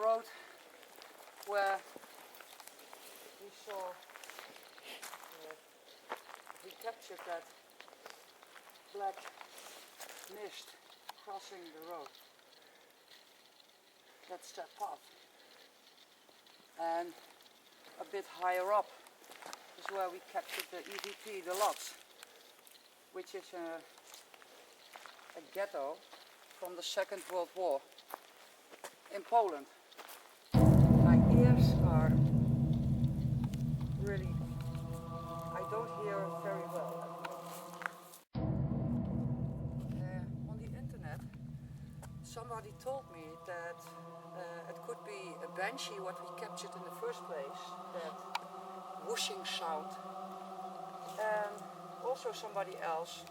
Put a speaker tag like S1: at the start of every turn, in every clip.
S1: road where we saw, we captured that black mist crossing the road. That's that path. And a bit higher up is where we captured the EVP, the Lodz, which is a ghetto from the Second World War in Poland. My ears are really, I don't hear very well. On the internet, somebody told me that it could be a banshee, what we captured in the first place, that whooshing sound. And also somebody else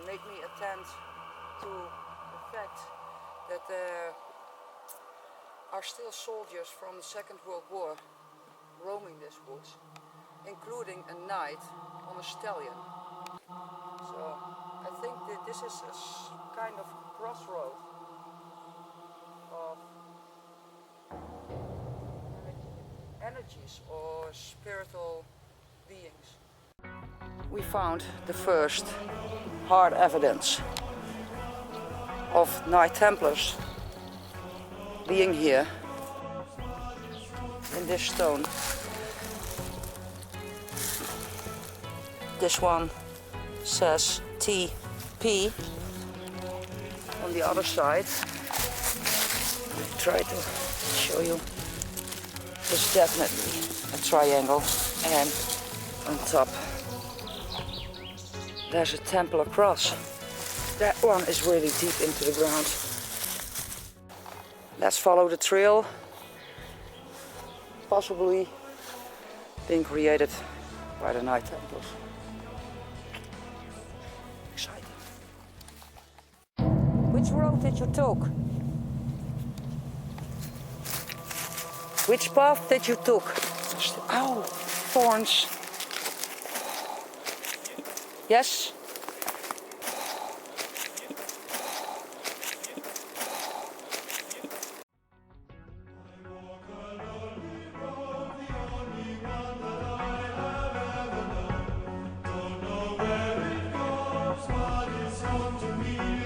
S1: made me attend to the fact that there are still soldiers from the Second World War roaming these woods, including a knight on a stallion. So I think that this is a kind of crossroad of energies or spiritual beings. We found the first hard evidence of Knight Templars being here in this stone. This one says TP. On the other side, I'll try to show you, there's definitely a triangle, and on top there's a Templar cross. That one is really deep into the ground. Let's follow the trail, possibly being created by the Knight Templars. Exciting. Which road did you take? Which path did you take? Ow, thorns. Yes?
S2: Don't know where it goes, but it's home to me.